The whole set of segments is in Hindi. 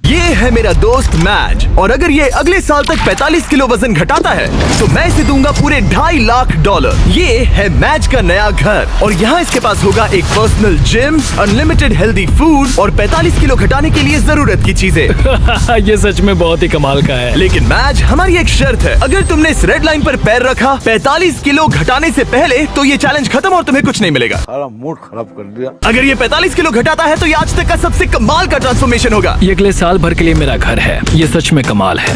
ये है मेरा दोस्त मैज, और अगर ये अगले साल तक 45 किलो वजन घटाता है तो मैं इसे दूंगा पूरे $2.5 लाख। ये है मैज का नया घर, और यहाँ इसके पास होगा एक personal gym, unlimited healthy food और 45 किलो घटाने के लिए जरूरत की चीजें। ये सच में बहुत ही कमाल का है। लेकिन मैज, हमारी एक शर्त है, अगर तुमने इस रेड लाइन पर पैर रखा 45 किलो घटाने से पहले तो ये चैलेंज खत्म और तुम्हें कुछ नहीं मिलेगा। सारा मूड खराब कर दिया। अगर ये 45 किलो घटाता है तो ये आज तक का सबसे कमाल का ट्रांसफॉर्मेशन होगा। ये अगले साल भर के लिए मेरा घर है, ये सच में कमाल है।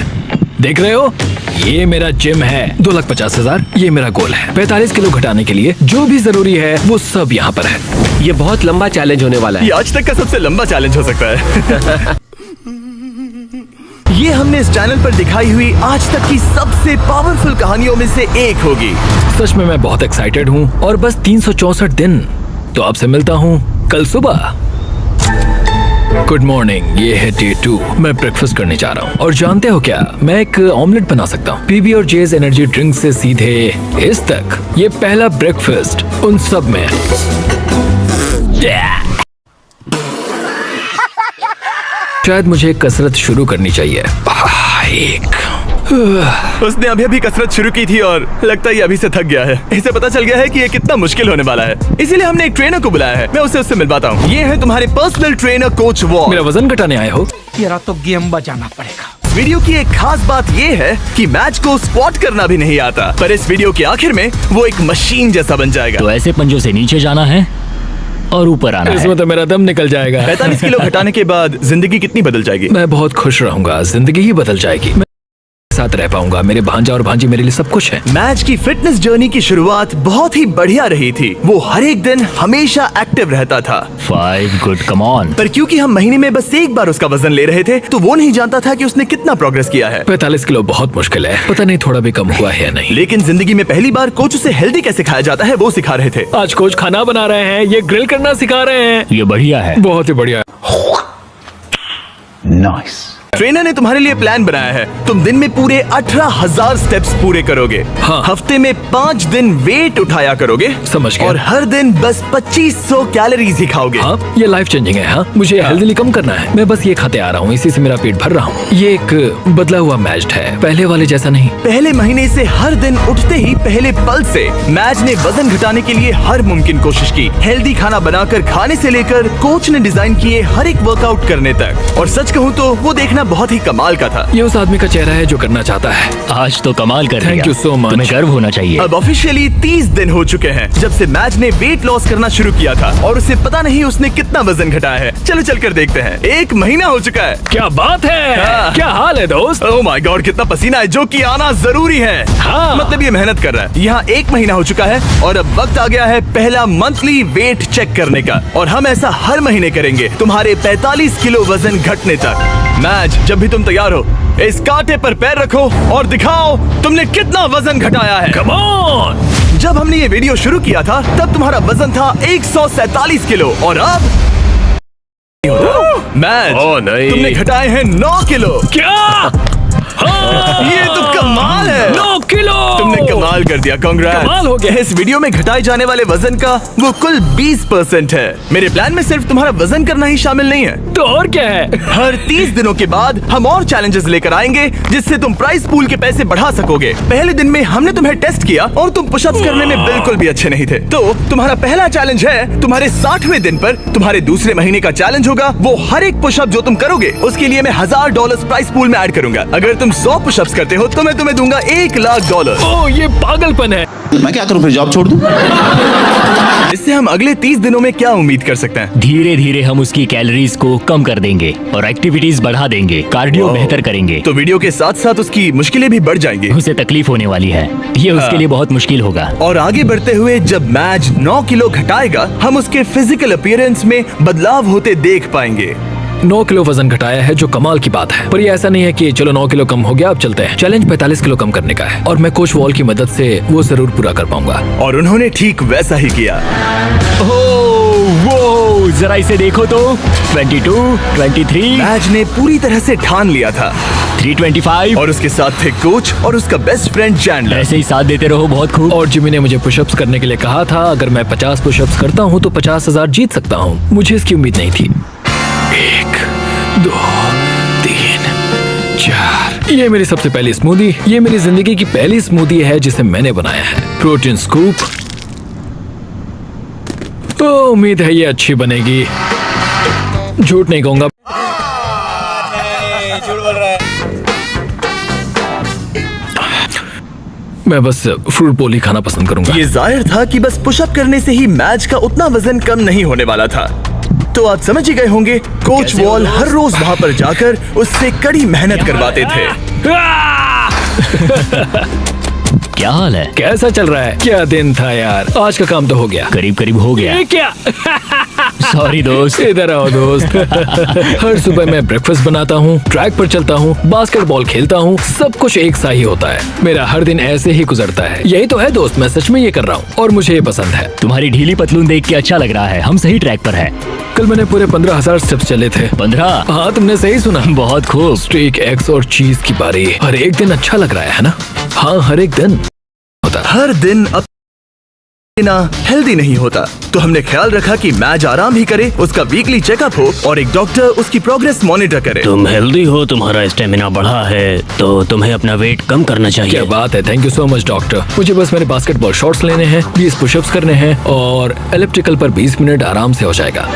देख रहे हो, ये मेरा जिम है। 2,50,000 ये मेरा गोल है। 45 किलो घटाने के लिए जो भी जरूरी है वो सब यहाँ पर है। ये बहुत लंबा चैलेंज होने वाला है। ये आज तक का सबसे लंबा चैलेंज हो सकता है। ये हमने इस चैनल पर दिखाई हुई आज तक की सबसे पावरफुल कहानियों में से एक होगी। सच में मैं बहुत एक्साइटेड हूँ और बस 364 दिन। तो आपसे मिलता हूँ कल सुबह। गुड मॉर्निंग, ये है डे 2। मैं ब्रेकफास्ट करने जा रहा हूँ और जानते हो क्या, मैं एक ऑमलेट बना सकता हूँ। पीबी और जेज एनर्जी ड्रिंक से सीधे इस तक, ये पहला ब्रेकफास्ट उन सब में। शायद मुझे कसरत शुरू करनी चाहिए। उसने अभी कसरत शुरू की थी और लगता है ये अभी से थक गया है। इसे पता चल गया है कि ये कितना मुश्किल होने वाला है, इसीलिए हमने एक ट्रेनर को बुलाया है। मैं उससे मिलवाता हूँ। ये है तुम्हारे पर्सनल ट्रेनर कोच वॉल। मेरा वजन घटाने आए हो? तेरा तो गेम बजाना पड़ेगा। वीडियो की एक खास बात ये है कि मैच को स्क्वाट करना भी नहीं आता, पर इस वीडियो के आखिर में वो एक मशीन जैसा बन जाएगा। तो ऐसे पंजों से नीचे जाना है और ऊपर आना है। इसमें तो मेरा दम निकल जाएगा। 45 किलो घटाने के बाद जिंदगी कितनी बदल जाएगी? मैं बहुत खुश रहूंगा, जिंदगी ही बदल जाएगी। मैं साथ रह पाऊंगा। मेरे भांजा और भांजी मेरे लिए सब कुछ है। मैच की फिटनेस जर्नी की शुरुआत बहुत ही बढ़िया रही थी। वो हर एक दिन हमेशा एक्टिव रहता था। 5 गुड, कम ऑन। पर क्योंकि हम महीने में बस एक बार उसका वजन ले रहे थे तो वो नहीं जानता था कि उसने कितना प्रोग्रेस किया है। 45 किलो बहुत मुश्किल है, पता नहीं थोड़ा भी कम हुआ है या नहीं। लेकिन जिंदगी में पहली बार कोच उसे हेल्दी कैसे खाया जाता है वो सिखा रहे थे। आज कोच खाना बना रहे हैं, ये ग्रिल करना सिखा रहे हैं। ये बढ़िया है, बहुत ही बढ़िया। नाइस। ट्रेनर ने तुम्हारे लिए प्लान बनाया है। तुम दिन में पूरे 18,000 स्टेप्स पूरे करोगे। हाँ। हफ्ते में 5 दिन वेट उठाया करोगे। समझ गया। और हर दिन बस 2500 कैलोरीज ही खाओगे। हाँ, ये लाइफ चेंजिंग है। हाँ, मुझे हेल्दी कम करना है। मैं बस ये खाते आ रहा हूँ, इसी से मेरा पेट भर रहा हूँ। ये एक बदला हुआ मैच है, पहले वाले जैसा नहीं। पहले महीने से हर दिन उठते ही पहले पल से मैच ने वजन घटाने के लिए हर मुमकिन कोशिश की। हेल्दी खाना बनाकर खाने से लेकर कोच ने डिजाइन किए हर एक वर्कआउट करने तक। और सच कहूँ तो वो देखना बहुत ही कमाल का था। ये उस आदमी का चेहरा है जो करना चाहता है। आज तो कमाल कर दिया। Thank you so much। तुम्हें गर्व होना चाहिए। अब ऑफिशियली 30 दिन हो चुके हैं जब से मैच ने वेट लॉस करना शुरू किया था, और उसे पता नहीं उसने कितना वजन घटाया है। चलो चलकर देखते हैं। 1 महीना हो चुका है। क्या बात है। हाँ। क्या हाल है दोस्त? ओह माय गॉड, कितना पसीना है, जो कि आना जरूरी है। हाँ। मतलब ये मेहनत कर रहा है। यहाँ 1 महीना हो चुका है और अब वक्त आ गया है पहला मंथली वेट चेक करने का, और हम ऐसा हर महीने करेंगे तुम्हारे 45 किलो वजन घटने तक। मैच, जब भी तुम तैयार हो इस कांटे पर पैर रखो और दिखाओ तुमने कितना वजन घटाया है। Come on! जब हमने ये वीडियो शुरू किया था तब तुम्हारा वजन था 147 किलो, और अब मैच, तुमने घटाए हैं 9 किलो। क्या? हाँ! ये तो कमाल है। 9 किलो तुमने कमाल कर दिया, कांग्रेट्स। कमाल हो गया। इस वीडियो में घटाए जाने वाले वजन का वो कुल 20% है। मेरे प्लान में सिर्फ तुम्हारा वजन करना ही शामिल नहीं है। तो और क्या है? हर 30 दिनों के बाद हम और चैलेंजेस लेकर आएंगे जिससे तुम प्राइस पूल के पैसे बढ़ा सकोगे। पहले दिन में हमने तुम्हें टेस्ट किया और तुम पुशअप्स करने में बिल्कुल भी अच्छे नहीं थे। तो तुम्हारा पहला चैलेंज है तुम्हारे 60वें दिन पर। तुम्हारे दूसरे महीने का चैलेंज होगा वो हर एक पुशअप जो तुम करोगे उसके लिए मैं $1000 प्राइस पूल में ऐड करूंगा। अगर तुम 100 पुशअप्स करते हो तो मैं तुम्हें दूंगा $1 लाख। ओह, ये पागलपन है। मैं क्या करूं, फिर जॉब छोड़ दूं? इससे हम अगले 30 दिनों में क्या उम्मीद कर सकते हैं? धीरे धीरे हम उसकी कैलोरीज को कम कर देंगे और एक्टिविटीज बढ़ा देंगे, कार्डियो बेहतर करेंगे। तो वीडियो के साथ साथ उसकी मुश्किलें भी बढ़ जाएंगी। उसे तकलीफ होने वाली है, ये उसके लिए बहुत मुश्किल होगा। और आगे बढ़ते हुए जब मैच 9 किलो घटाएगा हम उसके फिजिकल अपीयरेंस में बदलाव होते देख पाएंगे। 9 किलो वजन घटाया है जो कमाल की बात है, पर ये ऐसा नहीं है कि चलो 9 किलो कम हो गया अब चलते हैं। चैलेंज 45 किलो कम करने का है और मैं कोच वॉल की मदद से वो जरूर पूरा कर पाऊंगा। और उन्होंने ठीक वैसा ही किया। वो जरा इसे देखो तो 22, 23, मैच ने पूरी तरह से ठान लिया था 325 और उसके साथ थे कोच और उसका बेस्ट फ्रेंड चैंडलर। ऐसे ही साथ देते रहो, बहुत खूब। और जिमी ने मुझे पुशअप्स करने के लिए कहा था, अगर मैं 50 पुशअप्स करता हूँ तो 50,000 जीत सकता हूँ। मुझे इसकी उम्मीद नहीं थी। 1, 2, 3, ये मेरी सबसे पहली स्मूदी, ये मेरी जिंदगी की पहली स्मूदी है जिसे मैंने बनाया है। Protein scoop. तो उम्मीद है ये अच्छी बनेगी, झूठ नहीं कहूंगा। मैं बस फ्रूट बोल ही खाना पसंद करूंगा। ये जाहिर था कि बस पुशअप करने से ही मैच का उतना वजन कम नहीं होने वाला था। तो आप समझ ही गए होंगे, कोच वॉल हर रोज वहाँ पर जाकर उससे कड़ी मेहनत करवाते थे। क्या हाल है? कैसा चल रहा है? क्या दिन था यार, आज का काम तो हो गया। करीब करीब हो गया। ये क्या? सॉरी दोस्त। इधर आओ दोस्त। हर सुबह मैं ब्रेकफास्ट बनाता हूँ, ट्रैक पर चलता हूँ, बास्केटबॉल खेलता हूँ, सब कुछ एक सा ही होता है। मेरा हर दिन ऐसे ही गुजरता है। यही तो है दोस्त, मैं सच में ये कर रहा हूँ और मुझे ये पसंद है। तुम्हारी ढीली पतलून देख के अच्छा लग रहा है। हम सही ट्रैक पर हैं। कल मैंने पूरे 15,000 स्टेप्स चले थे। 15? हाँ, तुमने सही सुना। बहुत खूब। स्टेक, एग्स और चीज की बारी। हर एक दिन अच्छा लग रहा है ना? हाँ, हर एक दिन होता है। हर दिन अब हेल्दी नहीं होता, तो हमने ख्याल रखा कि मैच आराम ही करे, उसका वीकली चेकअप हो और एक डॉक्टर उसकी प्रोग्रेस मॉनिटर करे। तुम हेल्दी हो, तुम्हारा स्टेमिना बढ़ा है, तो तुम्हें अपना वेट कम करना चाहिए। क्या बात है, thank you so much doctor. मुझे बस मेरे बास्केटबॉल शॉट्स लेने हैं, 20 पुशअप्स करने हैं और एलिप्टिकल पर 20 मिनट आराम से हो जाएगा।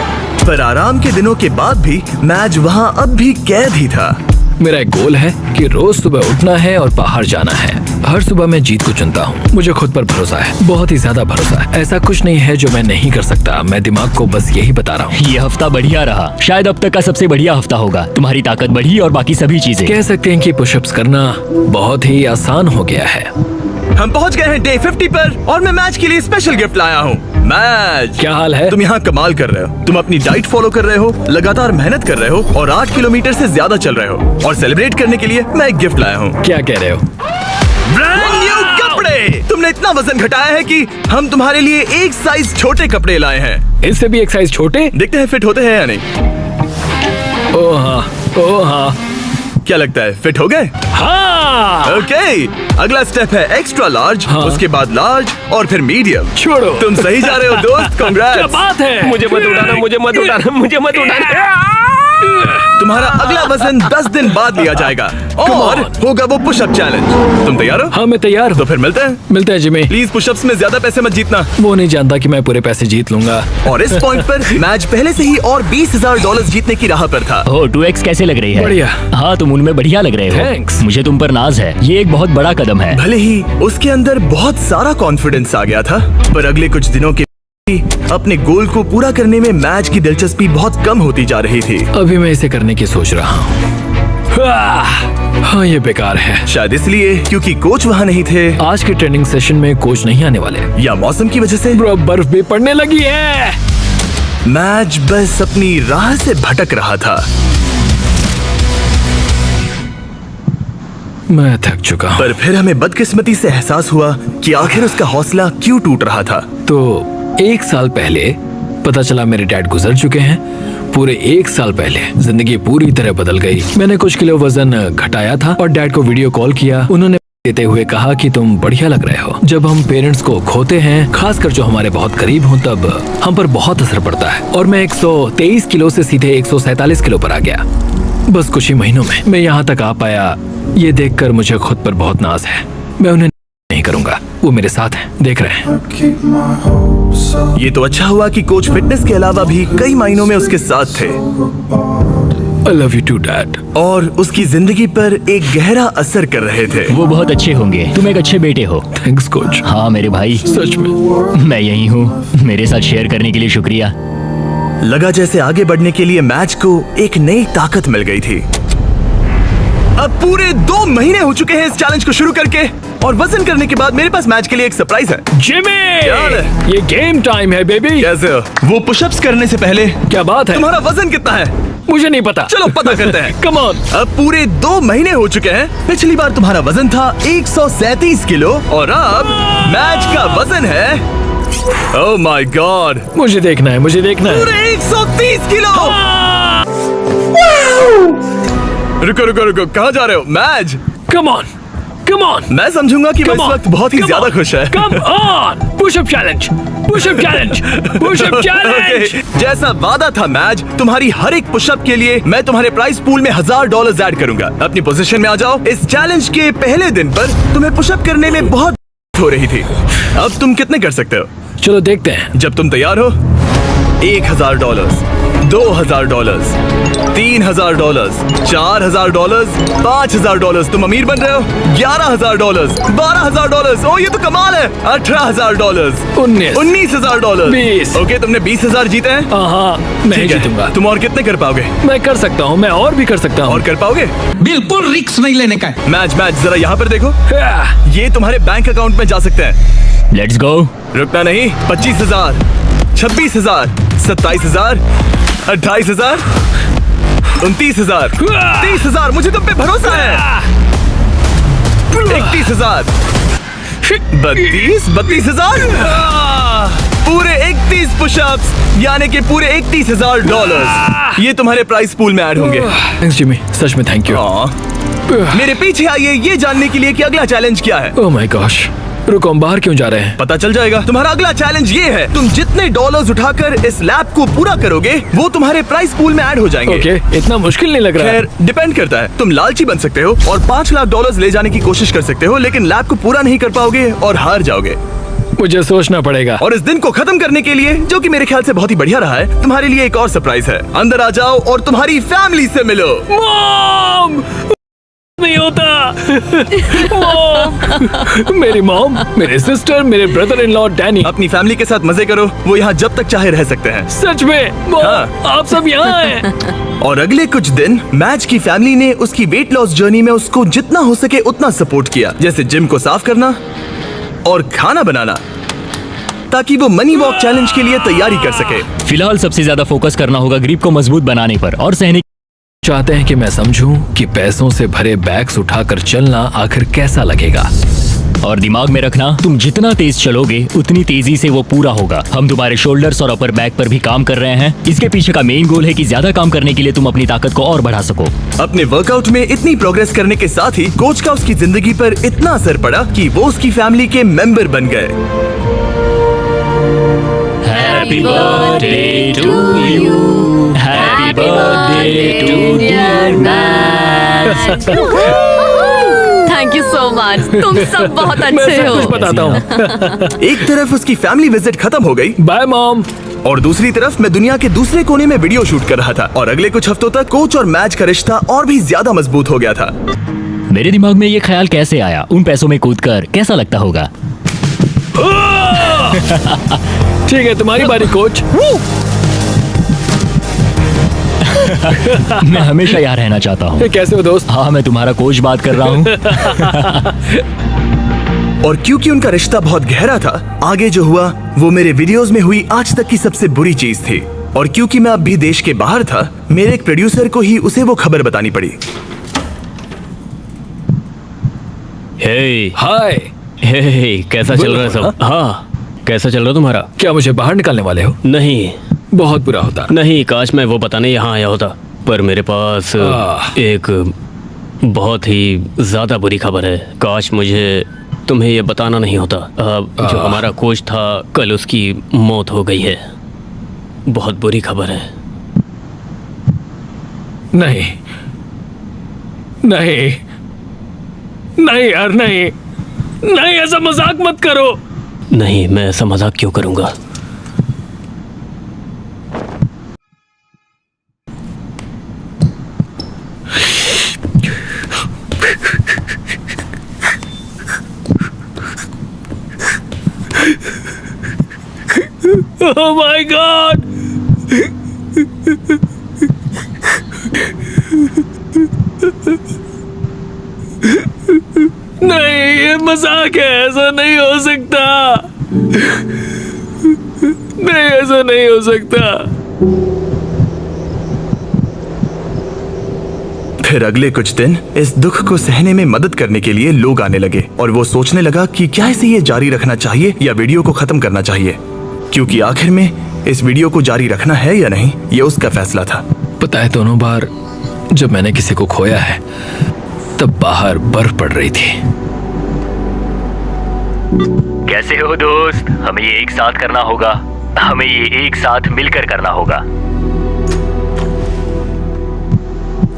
पर आराम के दिनों के बाद भी मैच वहाँ अब भी कैद ही था। मेरा एक गोल है कि रोज सुबह उठना है और बाहर जाना है। हर सुबह मैं जीत को चुनता हूँ। मुझे खुद पर भरोसा है, बहुत ही ज्यादा भरोसा है। ऐसा कुछ नहीं है जो मैं नहीं कर सकता। मैं दिमाग को बस यही बता रहा हूँ। ये हफ्ता बढ़िया रहा, शायद अब तक का सबसे बढ़िया हफ्ता होगा। तुम्हारी ताकत बढ़ी और बाकी सभी चीजें। कह सकते हैं कि पुशअप्स करना बहुत ही आसान हो गया है। हम पहुंच गए हैं डे 50 पर और मैं मैच के लिए स्पेशल गिफ्ट लाया हूँ। मैच, क्या हाल है? तुम यहाँ कमाल कर रहे हो। तुम अपनी डाइट फॉलो कर रहे हो, लगातार मेहनत कर रहे हो और 8 किलोमीटर से ज्यादा चल रहे हो। और सेलिब्रेट करने के लिए मैं एक गिफ्ट लाया हूँ। क्या कह रहे हो? ब्रांड न्यू कपड़े। तुमने इतना वजन घटाया है कि हम तुम्हारे लिए एक साइज छोटे कपड़े लाए हैं। इससे भी एक साइज छोटे? देखते हैं फिट होते हैं या नहीं। ओह हाँ, ओह हाँ। क्या लगता है, फिट हो गए? हाँ। ओके, अगला स्टेप है एक्स्ट्रा लार्ज, हाँ। उसके बाद लार्ज और फिर मीडियम। छोड़ो। तुम सही जा रहे हो दोस्त, क्या कांग्रेट्स। बात है? मुझे मत उठाना, मुझे मत उठाना, मुझे मत उठाना। तुम्हारा अगला वजन 10 दिन बाद लिया जाएगा और होगा वो पुशअप चैलेंज। तुम तैयार हो? हाँ, मैं तैयार तो हूँ। फिर मिलते हैं। मिलते हैं जिमी। प्लीज पुशअप्स में ज्यादा पैसे मत जीतना। वो नहीं जानता कि मैं पूरे पैसे जीत लूंगा। और इस पॉइंट पर मैच पहले से ही और $20,000 जीतने की राह पर था। हो 2x कैसे लग रही है? बढ़िया। हाँ, तुम उनमें बढ़िया लग रहे हो। Thanks। मुझे तुम पर नाज है। ये एक बहुत बड़ा कदम है। भले ही उसके अंदर बहुत सारा कॉन्फिडेंस आ गया था, पर अगले कुछ दिनों के अपने गोल को पूरा करने में मैच की दिलचस्पी बहुत कम होती जा रही थी। अभी मैं इसे करने की सोच रहा हूँ। हाँ, ये बेकार है। शायद इसलिए क्योंकि कोच वहाँ नहीं थे, आज के ट्रेनिंग सेशन में कोच नहीं आने वाले। या मौसम की वजह से। ब्रो, बर्फ भी पड़ने लगी है। मैच बस अपनी राह से भटक रहा था। मैं थक चुका हूँ। पर फिर हमें बदकिस्मती से एहसास हुआ कि आखिर उसका हौसला क्यों टूट रहा था। तो 1 साल पहले पता चला मेरे डैड गुजर चुके हैं। पूरे 1 साल पहले जिंदगी पूरी तरह बदल गई। मैंने कुछ किलो वजन घटाया था और डैड को वीडियो कॉल किया। उन्होंने देते हुए कहा कि तुम बढ़िया लग रहे हो। जब हम पेरेंट्स को खोते हैं, खासकर जो हमारे बहुत करीब हों, तब हम पर बहुत असर पड़ता है। और मैं 123 किलो से सीधे 147 किलो पर आ गया, बस कुछ ही महीनों में। मैं यहाँ तक आ पाया, ये देखकर मुझे खुद पर बहुत नाज है। मैं उन्हें नहीं करूंगा, वो मेरे साथ हैं, देख रहे हैं। ये तो अच्छा हुआ कि कोच फिटनेस के अलावा भी कई मायनों में उसके साथ थे I love you too, Dad। और उसकी जिंदगी पर एक गहरा असर कर रहे थे। वो बहुत अच्छे होंगे। तुम एक अच्छे बेटे हो। Thanks coach. हाँ मेरे भाई, सच में। मैं यही हूँ। मेरे साथ शेयर करने के लिए शुक्रिया। लगा जैसे आगे बढ़ने के लिए मैच को एक नई ताकत मिल गई थी। अब पूरे 2 महीने हो चुके हैं इस चैलेंज को शुरू करके, और वजन करने के बाद मेरे पास मैच के लिए एक सरप्राइज है। जिमी, क्या हाल है? ये गेम टाइम है बेबी। कैसे हो? वो पुशअप्स करने से पहले क्या बात है? तुम्हारा वजन कितना है? मुझे नहीं पता। चलो पता करते हैं। Come on. अब पूरे 2 महीने हो चुके हैं। पिछली बार तुम्हारा वजन था 137 किलो और अब मैच का वजन है, ओह माय गॉड, मुझे देखना है, मुझे देखना है। पूरे 130 किलो। रुको रुको रुको, कहाँ जा रहे हो? Match, come on. Come on, मैं समझूंगा कि वो इस वक्त बहुत ही ज्यादा खुश है। Come on, pushup challenge, pushup challenge, pushup challenge. Okay, जैसा वादा था मैच, तुम्हारी हर एक पुशअप के लिए मैं तुम्हारे प्राइस पूल में $1000 ऐड करूंगा। अपनी पोजीशन में आ जाओ। इस चैलेंज के पहले दिन पर तुम्हें पुशअप करने में बहुत हो रही थी। अब तुम कितने कर सकते हो? चलो देखते हैं। जब तुम तैयार हो, $1000, $2000, $3000, $4000, $5000। तुम अमीर बन रहे हो। $11000, $12000। ओ ये तो कमाल है। $18000, 19,000, $19000। ओके, तुमने 20,000 जीते हैं। हाँ, मैं ठीक है। जीतूंगा। तुम और कितने कर पाओगे? मैं कर सकता हूँ, मैं और भी कर सकता हूँ। और कर पाओगे? बिल्कुल रिक्स नहीं लेने का है। मैच जरा यहाँ पर देखो। ये तुम्हारे बैंक अकाउंट में जा सकते हैं। Let's go. रुकना नहीं। 25,000, 26,000, 27,000, 28,000, 29,000, 30,000। मुझे तुम पे भरोसा है। 31,000, 32,000। पूरे 31 पुशअप्स, यानी कि पूरे $31,000 ये तुम्हारे प्राइस पूल में ऐड होंगे। थैंक्स जिमी, सच में थैंक यू। मेरे पीछे आइए ये जानने के लिए कि अगला चैलेंज क्या है। ओह माय गॉश, रुको, हम बाहर क्यों जा रहे हैं? पता चल जाएगा। तुम्हारा अगला चैलेंज ये है, तुम जितने डॉलर्स उठाकर इस लैब को पूरा करोगे वो तुम्हारे प्राइस पूल में ऐड हो जाएंगे। ओके, इतना मुश्किल नहीं लग रहा है। खैर, डिपेंड करता है। तुम लालची बन सकते हो और $5 लाख ले जाने की कोशिश कर सकते हो, लेकिन लैब को पूरा नहीं कर पाओगे और हार जाओगे। मुझे सोचना पड़ेगा। और इस दिन को खत्म करने के लिए, जो कि मेरे ख्याल से बहुत ही बढ़िया रहा है, तुम्हारे लिए एक और सरप्राइज है। अंदर आ जाओ और तुम्हारी फैमिली से मिलो। मॉम! नहीं होता। मॉम! मेरी मॉम, मेरे सिस्टर, मेरे ब्रदर इन लॉ डैनी। अपनी फैमिली के साथ मजे करो। वो यहाँ जब तक चाहे रह सकते हैं। सच में मॉम, हाँ। आप सब यहाँ हैं। और अगले कुछ दिन मैच की फैमिली ने उसकी वेट लॉस जर्नी में उसको जितना हो सके उतना सपोर्ट किया, जैसे जिम को साफ करना और खाना बनाना, ताकि वो मनी वॉक चैलेंज के लिए तैयारी कर सके। फिलहाल सबसे ज्यादा फोकस करना होगा ग्रिप को मजबूत बनाने पर और सहने। चाहते हैं कि मैं समझूं कि पैसों से भरे बैग्स उठाकर चलना आखिर कैसा लगेगा। और दिमाग में रखना, तुम जितना तेज चलोगे उतनी तेजी से वो पूरा होगा। हम तुम्हारे शोल्डर्स और अपर बैक पर भी काम कर रहे हैं। इसके पीछे का मेन गोल है कि ज्यादा काम करने के लिए तुम अपनी ताकत को और बढ़ा सको। अपने वर्कआउट में इतनी प्रोग्रेस करने के साथ ही कोच का उसकी जिंदगी पर इतना असर पड़ा कि वो उसकी फैमिली के मेंबर बन गए। Happy birthday to you. Happy birthday to dear Matt. Thank you so much. तुम सब बहुत मैं अच्छे सब हो। कुछ बताता हूँ। एक तरफ उसकी फैमिली विजिट खत्म हो गई बाय मॉम। और दूसरी तरफ मैं दुनिया के दूसरे कोने में वीडियो शूट कर रहा था। और अगले कुछ हफ्तों तक कोच और मैच का रिश्ता और भी ज्यादा मजबूत हो गया था। मेरे दिमाग में ये ख्याल कैसे आया? उन पैसों में कूदकर कैसा लगता होगा? ठीक है, तुम्हारी बारी कोच। मैं हमेशा यहाँ रहना चाहता हूँ। कैसे हो दोस्त? हाँ, मैं तुम्हारा कोच बात कर रहा हूँ। और क्योंकि उनका रिश्ता बहुत गहरा था, आगे जो हुआ वो मेरे वीडियोस में हुई आज तक की सबसे बुरी चीज थी। और क्योंकि मैं अब भी देश के बाहर था, मेरे एक प्रोड्यूसर को ही उसे वो खबर बतानी पड़ी। हे हाय। हे, कैसा चल रहा है सब? हाँ, कैसा चल रहा है तुम्हारा? क्या मुझे बाहर निकालने वाले हो? नहीं बहुत बुरा होता। नहीं, काश मैं वो बताने यहाँ आया होता, पर मेरे पास एक बहुत ही ज्यादा बुरी खबर है। काश मुझे तुम्हें ये बताना नहीं होता। जो हमारा कोच था, कल उसकी मौत हो गई है। बहुत बुरी खबर है। नहीं नहीं नहीं यार, नहीं नहीं, ऐसा मजाक मत करो। नहीं, मैं ऐसा मजाक क्यों करूंगा? Oh my God! नहीं, ये मजाक है, ऐसा नहीं हो सकता। नहीं, ऐसा नहीं हो सकता। फिर अगले कुछ दिन इस दुख को सहने में मदद करने के लिए लोग आने लगे और वो सोचने लगा कि क्या इसे ये जारी रखना चाहिए या वीडियो को खत्म करना चाहिए, क्योंकि आखिर में इस वीडियो को जारी रखना है या नहीं ये उसका फैसला था। पता है, दोनों बार जब मैंने किसी को खोया है तब बाहर बर्फ पड़ रही थी कैसे हो दोस्त? हमें ये एक साथ करना होगा, हमें ये एक साथ मिलकर करना होगा।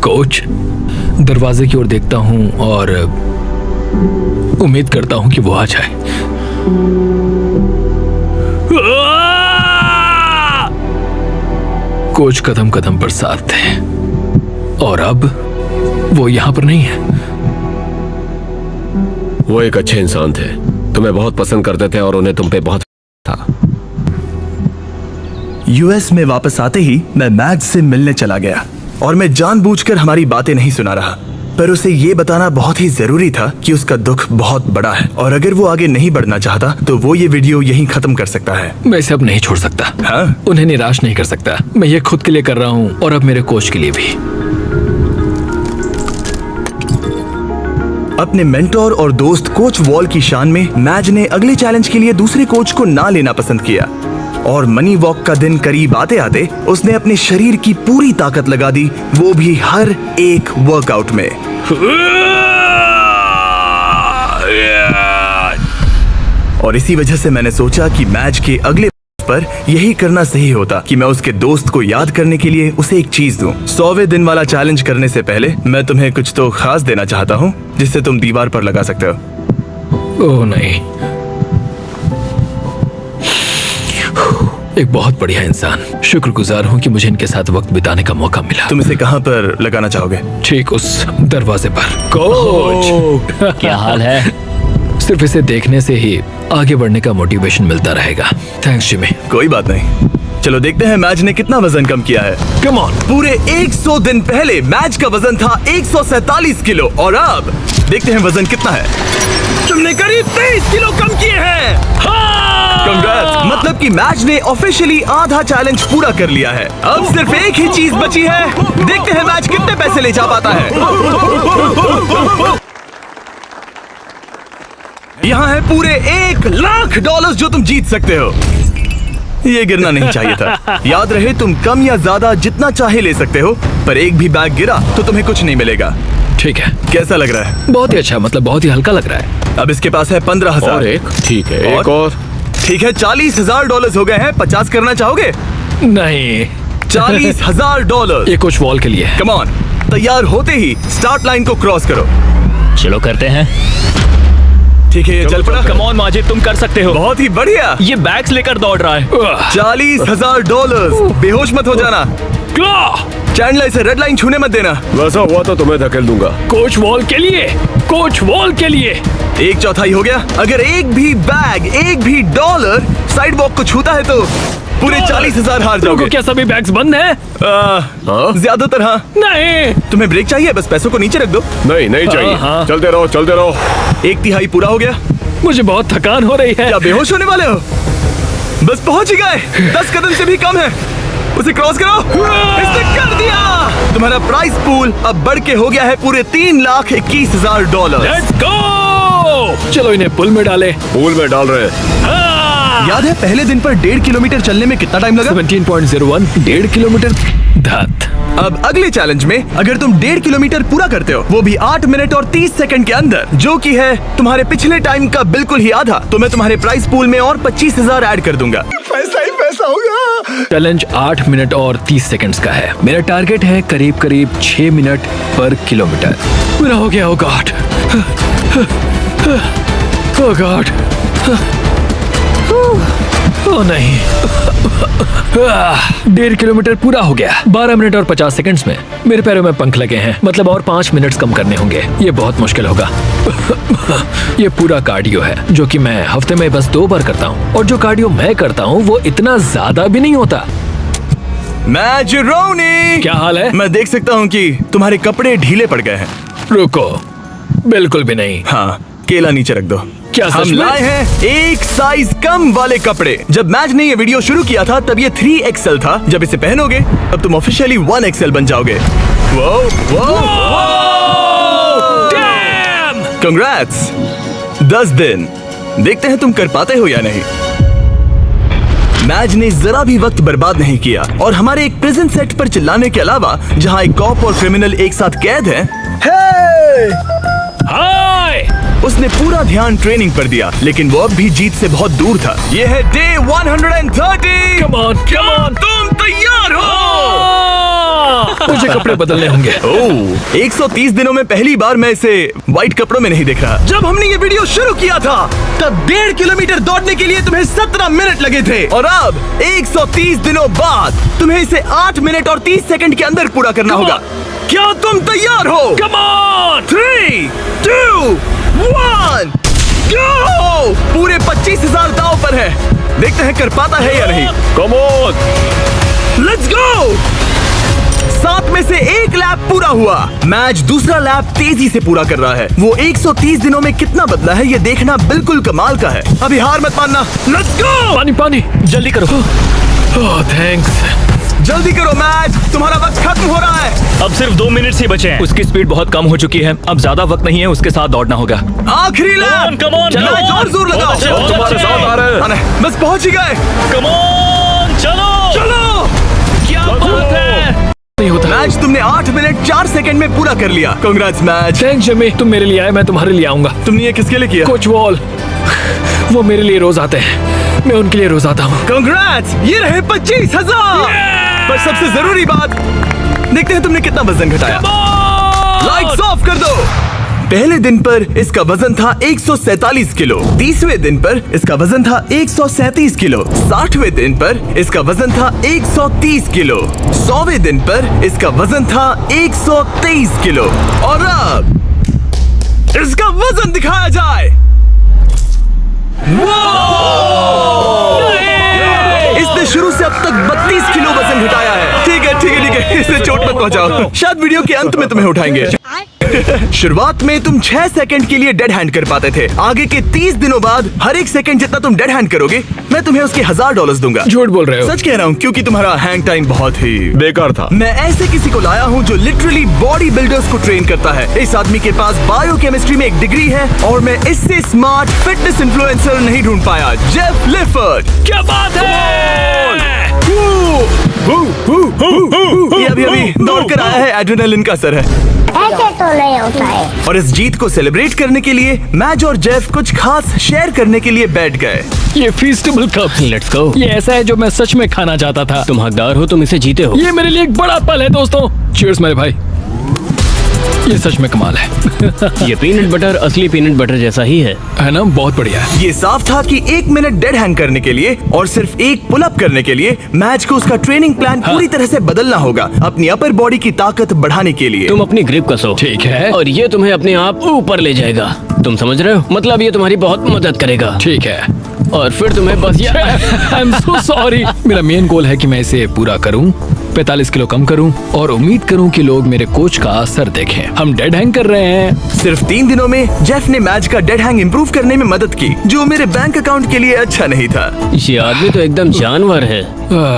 कोच, दरवाजे की ओर देखता हूं और उम्मीद करता हूं कि वो आ जाए। कोच कदम कदम पर साथ थे और अब वो यहां पर नहीं है। वो एक अच्छे इंसान थे, तुम्हें बहुत पसंद करते थे और उन्हें तुम पे बहुत था। यूएस में वापस आते ही मैं मैज से मिलने चला गया और मैं जानबूझकर हमारी बातें नहीं सुना रहा, पर उसे ये बताना बहुत ही जरूरी था कि उसका दुख बहुत बड़ा है और अगर वो आगे नहीं बढ़ना चाहता तो वो ये वीडियो यहीं खत्म कर सकता है। मैं इसे अब नहीं छोड़ सकता। हाँ? उन्हें निराश नहीं कर सकता। मैं ये खुद के लिए कर रहा हूं और अब मेरे कोच के लिए भी। अपने मेंटोर और दोस्त कोच वॉल की शान में मैज ने अगले चैलेंज के लिए दूसरे कोच को ना लेना पसंद किया और मनी वॉक का दिन करीब आते आते उसने अपने शरीर की पूरी ताकत लगा दी, वो भी हर एक वर्कआउट में। और इसी वजह से मैंने सोचा कि मैच के अगले पर यही करना सही होता कि मैं उसके दोस्त को याद करने के लिए उसे एक चीज दूं। 100वें दिन वाला चैलेंज करने से पहले मैं तुम्हें कुछ तो खास देना चाहता हूँ जिससे तुम दीवार पर लगा सकते हो। ओह नहीं, एक बहुत बढ़िया इंसान। शुक्रगुजार हूँ कि मुझे इनके साथ वक्त बिताने का मौका मिला। तुम इसे कहाँ पर लगाना चाहोगे? ठीक उस दरवाजे पर। कोच, क्या हाल है? सिर्फ इसे देखने से ही आगे बढ़ने का मोटिवेशन मिलता रहेगा। Thanks Jimmy. कोई बात नहीं, चलो देखते हैं मैच ने कितना वजन कम किया है। Come on. पूरे 100 दिन पहले मैच का वजन था 147 किलो और अब देखते हैं वजन कितना है। तुमने करीब 23 किलो कम किए हैं। Congrats! मतलब कि मैच ने ऑफिशियली आधा चैलेंज पूरा कर लिया है। अब सिर्फ एक ही चीज बची है, देखते हैं मैच कितने पैसे ले जा पाता है। यहाँ है पूरे $1,00,000 जो तुम जीत सकते हो। ये गिरना नहीं चाहिए था। याद रहे तुम कम या ज्यादा जितना चाहे ले सकते हो, पर एक भी बैग गिरा तो तुम्हें कुछ नहीं मिलेगा। ठीक है। कैसा लग रहा है? बहुत ही अच्छा, मतलब बहुत ही हल्का लग रहा है। अब इसके पास है 15,000। और एक, ठीक है, एक और। ठीक है, $40,000 हो गए हैं। 50 करना चाहोगे? नहीं, $40,000। ये कुछ वॉल के लिए है। कम ऑन, तैयार होते ही स्टार्ट लाइन को क्रॉस करो। चलो करते हैं। ठीक है, ये चल पड़ा। कम ऑन माजिद, तुम कर सकते हो। बहुत ही बढ़िया। ये बैग्स लेकर दौड़ रहा है। $40,000। बेहोश मत हो जाना। चैंडलर, इसे रेड लाइन छूने मत देना। वैसा हुआ तो तुम्हें धकेल दूंगा। कोच वॉल के लिए, कोच वॉल के लिए। 1/4 हो गया। अगर एक भी बैग, एक भी डॉलर साइड वॉक को छूता है तो पूरे 40,000 हार जाओगे। क्या सभी बैग्स बंद हैं? ज्यादातर हाँ। नहीं, तुम्हें ब्रेक चाहिए? बस पैसों को नीचे रख दो। नहीं, नहीं चाहिए। हाँ। चलते रहो, चलते रहो। 1/3 पूरा हो गया। मुझे बहुत थकान हो रही है। क्या बेहोश होने वाले हो? बस पहुंच ही गए। 10 कदम से भी कम है। उसे क्रॉस करो। इसने कर दिया। तुम्हारा प्राइस पूल अब बढ़ के हो गया है पूरे $3,21,000। Let's go. चलो इन्हें पुल में डाले। पूल में डाल रहे हैं। याद है पहले दिन पर 1.5 किलोमीटर चलने में कितना टाइम लगा? 17.01, 1.5 किलोमीटर। धत। अब अगले चैलेंज में अगर तुम 1.5 किलोमीटर पूरा करते हो, वो भी 8 मिनट और 30 सेकंड के अंदर, जो कि है तुम्हारे पिछले टाइम का बिल्कुल ही आधा, तो मैं तुम्हारे प्राइस पूल में और 25,000 ऐड कर दूंगा। पैसा ही पैसा होगा। चैलेंज 8 मिनट और 30 सेकंड्स का है। मेरा टारगेट है करीब करीब 6 मिनट पर किलोमीटर। मेरा हो गया। ओह गॉड, ओह गॉड, ओह नहीं। 1.5 किलोमीटर पूरा हो गया 12 मिनट और 50 सेकंड्स में। मेरे पैरों में पंख लगे हैं, मतलब और 5 मिनट्स कम करने होंगे। ये बहुत मुश्किल होगा। ये पूरा कार्डियो है जो कि मैं हफ्ते में बस 2 बार करता हूँ, और जो कार्डियो मैं करता हूँ वो इतना ज्यादा भी नहीं होता। मैजरोनी, क्या हाल है? मैं देख सकता हूँ कि तुम्हारे कपड़े ढीले पड़ गए हैं। रुको, बिल्कुल भी नहीं। हाँ, केला नीचे रख दो। क्या सच हम में? लाए हैं एक साइज कम वाले कपड़े। जब मैच ने ये वीडियो शुरू किया था तब ये 3XL था। जब इसे पहनोगे तब तुम ऑफिशियली 1XL बन जाओगे। कंग्रेट्स। 10 दिन, देखते हैं तुम कर पाते हो या नहीं। मैच ने जरा भी वक्त बर्बाद नहीं किया और हमारे एक प्रिजन सेट पर चिल्लाने के अलावा, जहां एक कॉप और क्रिमिनल एक साथ कैद हैं। हाय! उसने पूरा ध्यान ट्रेनिंग पर दिया, लेकिन वो अब भी जीत से बहुत दूर था। ये है day 130। Come on, come on. तुम तैयार हो? मुझे कपड़े बदलने होंगे। ओह, 130 दिनों में पहली बार मैं इसे व्हाइट कपड़ों में नहीं देख रहा। जब हमने ये वीडियो शुरू किया था तब 1.5 किलोमीटर दौड़ने के लिए तुम्हें 17 मिनट लगे थे, और अब 130 दिनों बाद तुम्हें इसे 8 मिनट और 30 सेकंड के अंदर पूरा करना होगा। क्या तुम तैयार हो? Come on! 3, 2, 1, go! पूरे 25,000 दांव पर है। देखते हैं कर पाता है या नहीं। Come on! Let's go! 7 में से 1 लैप पूरा हुआ। मैच दूसरा लैप तेजी से पूरा कर रहा है। वो 130 दिनों में कितना बदला है ये देखना बिल्कुल कमाल का है। अभी हार मत मानना। Let's go! पानी पानी, जल्दी करो। ओह थैंक्स। जल्दी करो, मैच तुम्हारा वक्त खत्म हो रहा है। अब सिर्फ 2 मिनट ही बचे हैं। उसकी स्पीड बहुत कम हो चुकी है, अब ज्यादा वक्त नहीं है, उसके साथ दौड़ना होगा। आखिरी लैप। come on, चलो, come on। जोर जोर लगाओ। बहुत तुम्हारे साथ आ रहे हैं। अरे, बस पहुंच ही गए। कम ऑन, चलो चलो, क्या बात है। नहीं होता। मैच तुमने 8 मिनट 4 सेकंड में पूरा कर लिया। Congrats match. थैंक्स जिमी, तुम मेरे लिए आए, मैं तुम्हारे लिए आऊंगा। तुमने ये किसके लिए किया? कोच वॉल, वो मेरे लिए रोज आते हैं, मैं उनके लिए रोज आता हूँ। कांग्रेट्स, ये रहे 25,000। पर सबसे जरूरी बात, देखते हैं तुमने कितना वजन घटाया। लाइट्स ऑफ कर दो। पहले दिन पर इसका वजन था 147 किलो, 30वें दिन पर इसका वजन था 137 किलो, 60वें दिन पर इसका वजन था 130 किलो, 100वें दिन पर इसका वजन था 123 किलो, और अब इसका वजन दिखाया जाए। इसने शुरू से अब तक 32 किलो वजन घटाया है। ठीक है ठीक है ठीक है, इसे चोट मत पहुंचाओ, शायद वीडियो के अंत में तुम्हें उठाएंगे। शुरुआत में तुम 6 सेकंड के लिए डेड हैंड कर पाते थे। आगे के 30 दिनों बाद हर एक सेकंड जितना तुम डेड हैंड करोगे मैं तुम्हें उसके $1000 दूंगा। झूठ बोल रहे हो। सच कह रहा हूँ, क्योंकि तुम्हारा हैंग टाइम बहुत ही बेकार था। मैं ऐसे किसी को लाया हूँ जो लिटरली बॉडी बिल्डर्स को ट्रेन करता है। इस आदमी के पास बायोकेमिस्ट्री में एक डिग्री है और मैं इससे स्मार्ट फिटनेस इन्फ्लुएंसर नहीं ढूंढ पाया। जेफ लिफर्ड। क्या बात है? ये अभी दौड़ कर आया है, एड्रेनालिन का असर है। ऐसे तो नहीं होता है। और इस जीत को सेलिब्रेट करने के लिए मैच और जेफ कुछ खास शेयर करने के लिए बैठ गए। ये फीस्टेबल कप, लेट्स गो। ये ऐसा है जो मैं सच में खाना चाहता था। तुम हकदार हो, तुम इसे जीते हो। ये मेरे लिए एक बड़ा पल है दोस्तों। चीयर्स मेरे भाई, ये सच में कमाल है। ये पीनट बटर असली पीनट बटर जैसा ही है ना? बहुत बढ़िया है। ये साफ था कि 1 मिनट डेड हैंग करने के लिए और सिर्फ 1 पुलअप करने के लिए मैच को उसका ट्रेनिंग प्लान पूरी तरह से बदलना होगा अपनी अपर बॉडी की ताकत बढ़ाने के लिए। तुम अपनी ग्रिप कसो। ठीक है। और ये तुम्हें अपने आप ऊपर ले जाएगा। तुम समझ रहे हो? मतलब ये तुम्हारी बहुत मदद करेगा। ठीक है। और फिर तुम्हें बस आई एम सो सॉरी। मेरा मेन गोल है कि मैं इसे पूरा करूं, 45 किलो कम करूं और उम्मीद करूं कि लोग मेरे कोच का असर देखें। हम डेड हैंग कर रहे हैं। सिर्फ 3 दिनों में जेफ ने मैच का डेड हैंग इंप्रूव करने में मदद की, जो मेरे बैंक अकाउंट के लिए अच्छा नहीं था। ये आदमी तो एकदम जानवर है।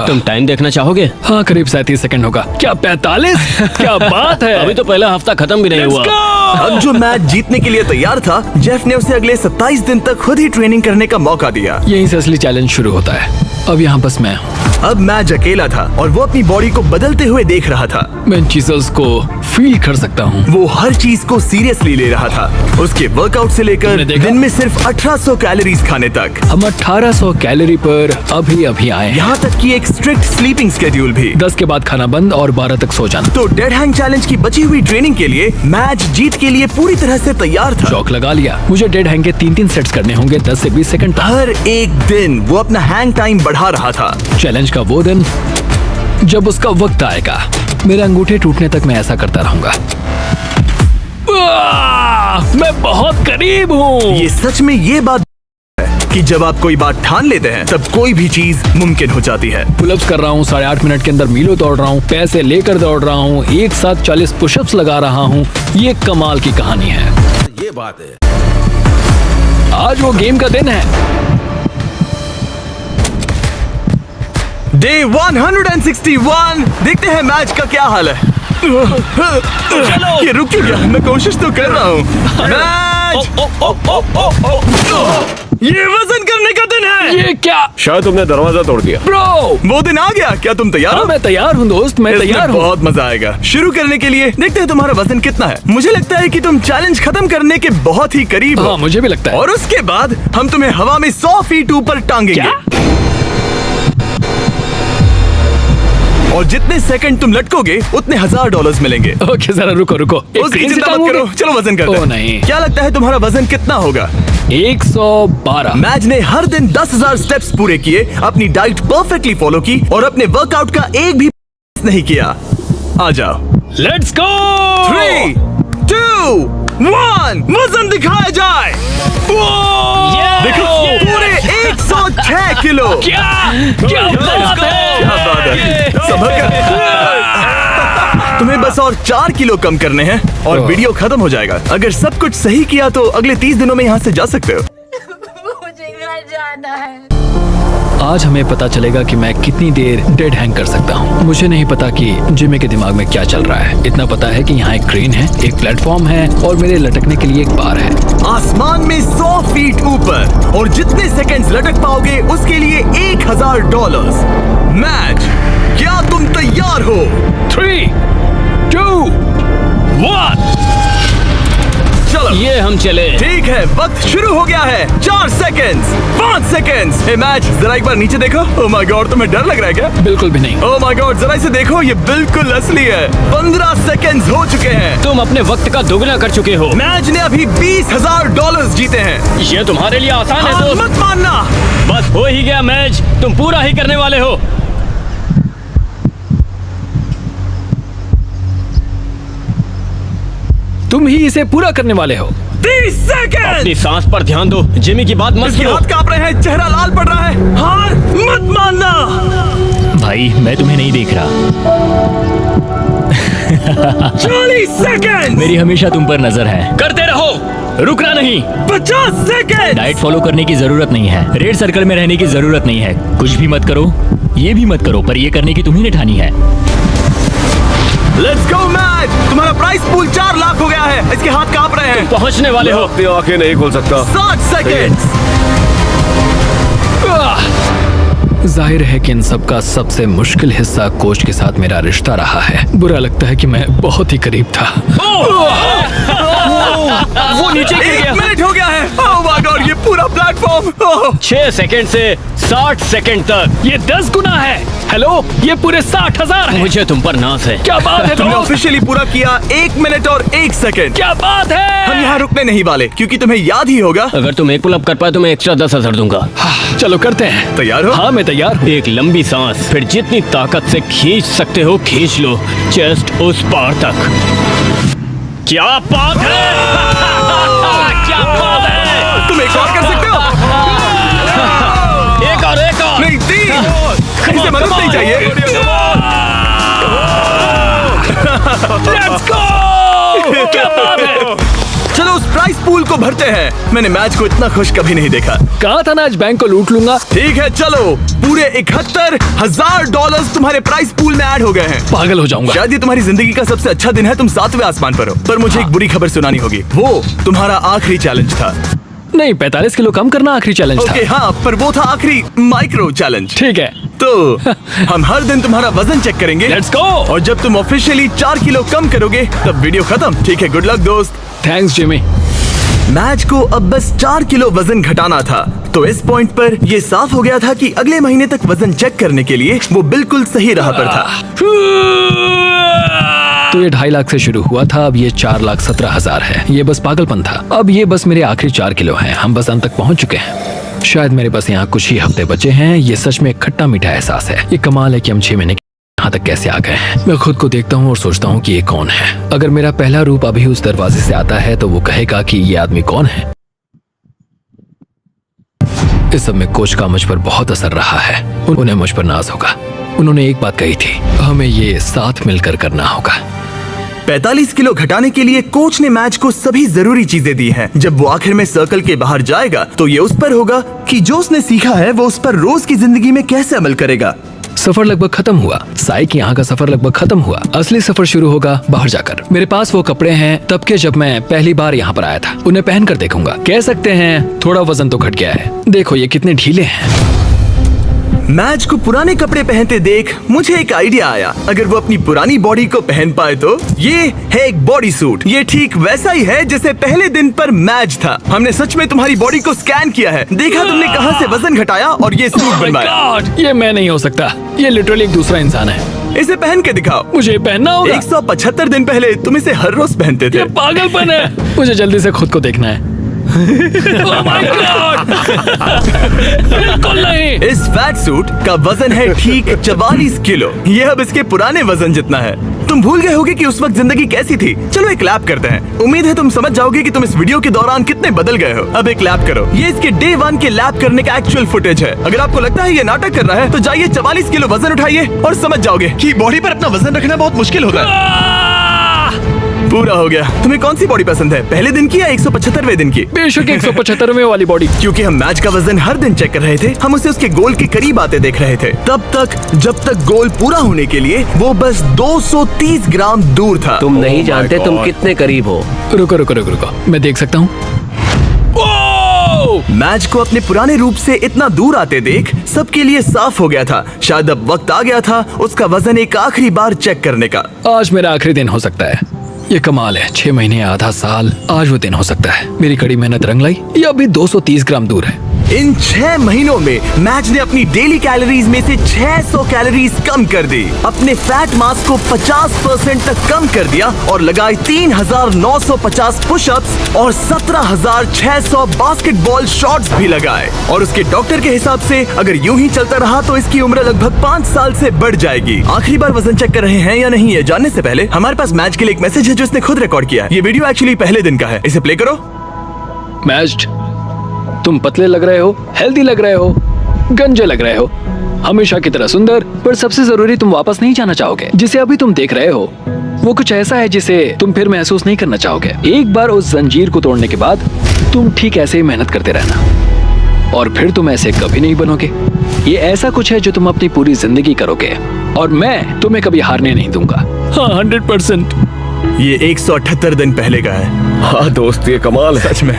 तुम टाइम देखना चाहोगे? हाँ, करीब 37 सेकंड होगा। क्या 45? क्या बात है। अभी तो पहला हफ्ता खत्म भी नहीं हुआ। अब जो मैच जीतने के लिए तैयार था, जेफ ने उसे अगले 27 दिन तक खुद ही ट्रेनिंग करने का मौका दिया। यहीं से असली चैलेंज शुरू होता है। अब यहाँ बस मैं हूँ। अब मैच अकेला था और वो अपनी बॉडी को बदलते हुए देख रहा था। मैं इन चीजों को फील कर सकता हूँ। वो हर चीज को सीरियसली ले रहा था, उसके वर्कआउट से लेकर तुमने देखा? दिन में सिर्फ 1800 कैलोरीज खाने तक। हम 1800 कैलोरी पर अभी आए हैं। यहाँ तक कि एक स्ट्रिक्ट स्लीपिंग स्केड्यूल भी। 10 के बाद खाना बंद और 12 तक सो जाना। तो डेड हैंग चैलेंज की बची हुई ट्रेनिंग के लिए मैच जीत के लिए पूरी तरह से तैयार था। चौक लगा लिया। मुझे डेड हैंग के 3-3 सेट्स करने होंगे 10 से 20 सेकंड तक। हर एक दिन वो अपना हैंग टाइम बढ़ा रहा था। चैलेंज का वो दिन जब उसका वक्त आएगा, मेरे अंगूठे टूटने तक मैं ऐसा करता रहूंगा। मैं बहुत करीब हूँ। ये सच में ये बात है कि जब आप कोई बात ठान लेते हैं तब कोई भी चीज मुमकिन हो जाती है। पुलअप्स कर रहा हूँ, 8.5 मिनट के अंदर मीलों दौड़ रहा हूँ, पैसे लेकर दौड़ रहा हूँ, एक साथ 40 पुशअप्स लगा रहा हूँ। ये कमाल की कहानी है। ये बात है। आज वो गेम का दिन है। डे 161। देखते हैं मैच का क्या हाल है। ये रुक क्यों गया? मैं कोशिश तो कर रहा हूँ। मैच ये वजन करने का दिन है। ये क्या शायद तुमने दरवाजा तोड़ दिया। ब्रो? वो दिन आ गया। क्या तुम तैयार हो? मैं तैयार हूँ दोस्त, मैं इसमें तैयार हूँ। बहुत मजा आएगा। शुरू करने के लिए देखते हैं तुम्हारा वजन कितना है। मुझे लगता है कि तुम चैलेंज खत्म करने के बहुत ही करीब हो। हाँ, मुझे भी लगता है। और उसके बाद हम तुम्हें हवा में 100 फीट ऊपर टांगेंगे। क्या? और जितने सेकंड तुम लटकोगे उतने $1000 मिलेंगे। ओके, जरा रुको रुको। एक उसकी क्रेन से चिंता मत टांगोगे? करो, चलो वजन करते हैं। ओह, नहीं। क्या लगता है तुम्हारा वजन कितना होगा? 112। मैच ने हर दिन 10,000 स्टेप्स पूरे किए, अपनी डाइट परफेक्टली फॉलो की और अपने वर्कआउट का एक भी नहीं किया। आ जाओ। Let's go. 3, 2, 1 वजन दिखाया जाए। देखो पूरे 106 किलो। क्या बात है? क्या बात है? संभल कर। तुम्हें बस और 4 किलो कम करने हैं और वीडियो खत्म हो जाएगा। अगर सब कुछ सही किया तो अगले 30 दिनों में यहाँ से जा सकते हो। मुझे घर जाना है। आज हमें पता चलेगा कि मैं कितनी देर डेड हैंग कर सकता हूँ। मुझे नहीं पता कि जिमी के दिमाग में क्या चल रहा है। इतना पता है कि यहाँ एक क्रेन है, एक प्लेटफॉर्म है और मेरे लटकने के लिए एक बार है। आसमान में 100 फीट ऊपर और जितने सेकंड्स लटक पाओगे उसके लिए $1000। मैच, क्या तुम तैयार हो? 3, 2, 1। चलो ये हम चले। ठीक है, वक्त शुरू हो गया है। 4 सेकंड्स, 5 सेकंड्स। हे मैच, जरा एक बार नीचे देखो। ओह माय गॉड, तुम्हें डर लग रहा है क्या? बिल्कुल भी नहीं। ओह माय गॉड, जरा इसे देखो, ये बिल्कुल असली है। 15 सेकंड्स हो चुके हैं। तुम अपने वक्त का दोगुना कर चुके हो। मैच ने अभी $20,000 जीते हैं। ये तुम्हारे लिए आसान है हार दोस्त। मत मानना। बस हो ही गया मैच, तुम पूरा ही करने वाले हो। तुम ही इसे पूरा करने वाले हो। 30 सेकंड। अपनी सांस पर ध्यान दो, जिमी की बात मत इसके सुनो। हाथ कांप रहे हैं, चेहरा लाल पड़ रहा है। हार मत मानना। भाई मैं तुम्हें नहीं देख रहा। 40 सेकंड। मेरी हमेशा तुम पर नजर है। करते रहो, रुकना नहीं। 50 सेकंड। डाइट फॉलो करने की जरूरत नहीं है, रेड सर्कल में रहने की जरूरत नहीं है, कुछ भी मत करो, ये भी मत करो, पर ये करने की तुम्ही ने ठानी है। Let's go match. तुम्हारा प्राइस पूल 4 लाख हो गया है। इसके हाथ कांप रहे हैं। पहुंचने वाले हो। अपनी आंखें नहीं खोल सकता। 60 सेकंड। जाहिर है कि इन सब का सबसे मुश्किल हिस्सा कोच के साथ मेरा रिश्ता रहा है। बुरा लगता है कि मैं बहुत ही करीब था। वो नीचे गिर 1 गया। मिनट हो गया है। ओह माय गॉड, ये पूरा प्लेटफॉर्म। 6 सेकंड से 60 सेकंड तक। ये 10 गुना है। हेलो, ये पूरे 60,000 है। मुझे तुम पर नाज है। क्या बात है तुमने दोस्त? ऑफिशियली पूरा किया 1 मिनट और 1 सेकंड। क्या बात है? हम यहाँ रुकने नहीं वाले क्योंकि तुम्हें याद ही होगा। अगर तुम एक पुलअप कर पाए तो मैं एक्स्ट्रा 10,000 दूंगा। चलो करते हैं। तैयार हो? हाँ, मैं तैयार हूँ। एक लंबी सांस, फिर जितनी ताकत से खींच सकते हो खींच लो, चेस्ट उस पार तक। क्या बात है? क्या बात है? तुम एक और कर सकते हो। एक और नहीं, 3। इसे मदद नहीं चाहिए। Let's go! क्या बात है? चलो उस प्राइस पूल को भरते हैं। मैंने मैच को इतना खुश कभी नहीं देखा। कहा था ना, आज बैंक को लूट लूंगा। ठीक है, चलो पूरे $71,000 तुम्हारे प्राइस पूल में ऐड हो गए हैं। पागल हो जाऊंगा। शायद ये तुम्हारी जिंदगी का सबसे अच्छा दिन है। तुम 7वें आसमान पर हो। पर मुझे एक बुरी खबर सुनानी होगी। वो तुम्हारा आखिरी चैलेंज था। नहीं, 45 किलो कम करना आखिरी चैलेंज ओके था। हाँ, पर वो था आखिरी माइक्रो चैलेंज। ठीक है। तो हम हर दिन तुम्हारा वजन चेक करेंगे। Let's go. और जब तुम ऑफिशियली 4 किलो कम करोगे तब वीडियो खत्म। ठीक है, गुड लक दोस्त। Thanks Jimmy. मैच को अब बस 4 किलो वजन घटाना था। तो इस पॉइंट पर ये साफ हो गया था कि अगले महीने तक वजन चेक करने के लिए वो बिल्कुल सही राह पर था। तो ये 2.5 लाख से शुरू हुआ था, अब ये 4,17,000 है। ये बस पागलपन था। अब ये बस मेरे आखिरी 4 किलो हैं। हम बस अंत तक पहुंच चुके हैं। शायद मेरे पास यहाँ कुछ ही हफ्ते बचे हैं। ये सच में एक खट्टा मीठा एहसास है। ये कमाल है कि हम 6 महीने यहाँ तक कैसे आ गए हैं। मैं खुद को देखता हूँ और सोचता हूँ कि ये कौन है। अगर मेरा पहला रूप अभी उस दरवाजे से आता है तो वो कहेगा कि ये आदमी कौन है। इस सब में कोच का मुझ पर बहुत असर रहा है। उन्हें मुझ पर नाज होगा। उन्होंने एक बात कही थी, हमें ये साथ मिलकर करना होगा। 45 किलो घटाने के लिए कोच ने मैच को सभी जरूरी चीजें दी हैं। जब वो आखिर में सर्कल के बाहर जाएगा तो ये उस पर होगा कि जो उसने सीखा है वो उस पर रोज की जिंदगी में कैसे अमल करेगा। सफर लगभग खत्म हुआ। साई की यहाँ का सफर लगभग खत्म हुआ। असली सफर शुरू होगा बाहर जाकर। मेरे पास वो कपड़े हैं तब के जब मैं पहली बार यहाँ पर आया था। उन्हें पहनकर देखूंगा। कह सकते हैं थोड़ा वजन तो घट गया है। देखो ये कितने ढीले हैं। मैज को पुराने कपड़े पहनते देख मुझे एक आइडिया आया। अगर वो अपनी पुरानी बॉडी को पहन पाए तो ये है एक बॉडी सूट। ये ठीक वैसा ही है जैसे पहले दिन पर मैच था। हमने सच में तुम्हारी बॉडी को स्कैन किया है, देखा तुमने कहां से वजन घटाया और ये सूट बनवाया। God, ये मैं नहीं हो सकता। ये लिटरली एक दूसरा इंसान है। इसे पहन के दिखाओ। मुझे पहनना होगा। 175 दिन पहले तुम इसे हर रोज पहनते थे। ये पागलपन है। मुझे जल्दी से खुद को देखना है। Oh my God! बिल्कुल नहीं। इस फैट सूट का वजन है ठीक 44 किलो। ये अब इसके पुराने वजन जितना है। तुम भूल गए होगे कि उस वक्त जिंदगी कैसी थी। चलो एक लैप करते हैं। उम्मीद है तुम समझ जाओगे कि तुम इस वीडियो के दौरान कितने बदल गए हो। अब एक लैप करो। ये इसके डे 1 के लैप करने का एक्चुअल फुटेज है। अगर आपको लगता है ये नाटक कर रहा है तो जाइए 44 किलो वजन उठाइए और समझ जाओगे कि बॉडी पर अपना वजन रखना बहुत मुश्किल होता है। पूरा हो गया। तुम्हें कौन सी बॉडी पसंद है, पहले दिन की या 175वें दिन की? बेशक 175वें वाली बॉडी। क्योंकि हम मैच का वजन हर दिन चेक कर रहे थे, हम उसे उसके गोल के करीब आते देख रहे थे। तब तक जब तक गोल पूरा होने के लिए वो बस 230 ग्राम दूर था। तुम नहीं जानते तुम कितने करीब हो। रुको रुको रुको रुको, मैं देख सकता हूँ। मैच को अपने पुराने रूप से इतना दूर आते देख सबके लिए साफ हो गया था। शायद अब वक्त आ गया था उसका वजन एक आखिरी बार चेक करने का। आज मेरा आखिरी दिन हो सकता है। ये कमाल है। 6 महीने, आधा साल, आज वो दिन हो सकता है। मेरी कड़ी मेहनत रंग लाई। ये अभी 230 ग्राम दूर है। इन 6 महीनों में मैच ने अपनी डेली कैलोरीज में से 600 कैलोरीज कम कर दी, अपने फैट मास को 50% तक कम कर दिया और लगाए 3950 पुशअप्स और 17600 बास्केटबॉल शॉट्स भी लगाए। और उसके डॉक्टर के हिसाब से अगर यूं ही चलता रहा तो इसकी उम्र लगभग 5 साल से बढ़ जाएगी। आखिरी बार वजन चेक कर रहे हैं या नहीं ये जानने से पहले हमारे पास मैच के लिए एक मैसेज है जो इसने खुद रिकॉर्ड किया है। ये वीडियो एक्चुअली पहले दिन का है। इसे प्ले करो। मैच, तुम पतले लग रहे हो, हेल्दी लग रहे हो, गंजे लग रहे हो, हमेशा की तरह सुंदर, पर सबसे जरूरी तुम वापस नहीं जाना चाहोगे। जिसे अभी तुम देख रहे हो वो कुछ ऐसा है जिसे तुम फिर महसूस नहीं करना चाहोगे। एक बार उस जंजीर को तोड़ने के बाद तुम ठीक ऐसे ही मेहनत करते रहना और फिर तुम ऐसे कभी नहीं बनोगे। ये ऐसा कुछ है जो तुम अपनी पूरी जिंदगी करोगे और मैं तुम्हें कभी हारने नहीं दूंगा। हाँ, 100%। ये 178 दिन पहले का है। हाँ दोस्त, ये कमाल है सच में।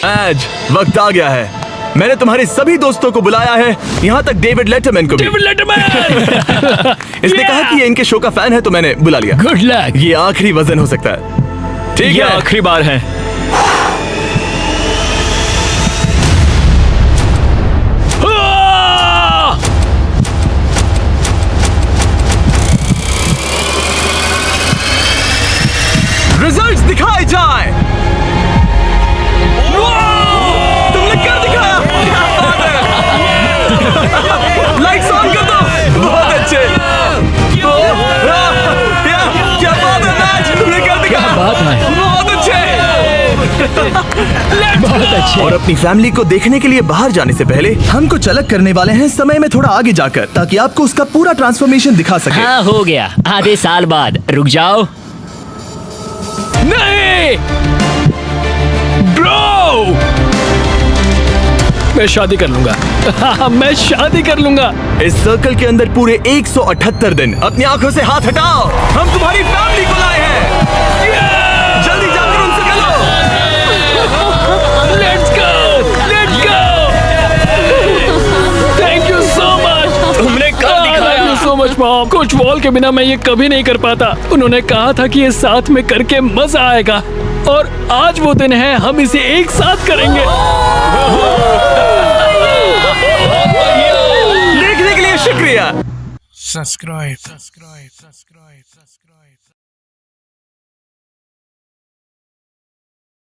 आज वक्त आ गया है। मैंने तुम्हारे सभी दोस्तों को बुलाया है, यहाँ तक डेविड लेटरमैन को भी। David Letterman! इसने कहा कि ये इनके शो का फैन है तो मैंने बुला लिया। Good luck. ये आखिरी वजन हो सकता है। ठीक है, आखिरी बार है। रिजल्ट्स दिखाए जाए। तुमने कर दिखाया। लाइट्स ऑन कर दो। बहुत अच्छे। क्या बात है मैच, तुमने कर दिखाया। बात है। बहुत अच्छे। और अपनी फैमिली को देखने के लिए बाहर जाने से पहले हम कुछ अलग करने वाले हैं, समय में थोड़ा आगे जाकर, ताकि आपको उसका पूरा ट्रांसफॉर्मेशन दिखा सके। हाँ, हो गया। आधे साल बाद। रुक जाओ। नहीं ब्रो, मैं शादी कर लूंगा। हाँ, मैं शादी कर लूंगा। इस सर्कल के अंदर पूरे 178 दिन। अपनी आंखों से हाथ हटाओ, हम तुम्हारी फैमिली को लाए हैं। जल्दी जाकर उनसे मिलो। Let's go, let's go. Thank you so much. तुमने कर दिखाया। Thank you so much mom. Coach wall के बिना मैं ये कभी नहीं कर पाता। उन्होंने कहा था कि ये साथ में करके मजा आएगा और आज वो दिन है, हम इसे एक साथ करेंगे। देखने के लिए शुक्रिया। Subscribe.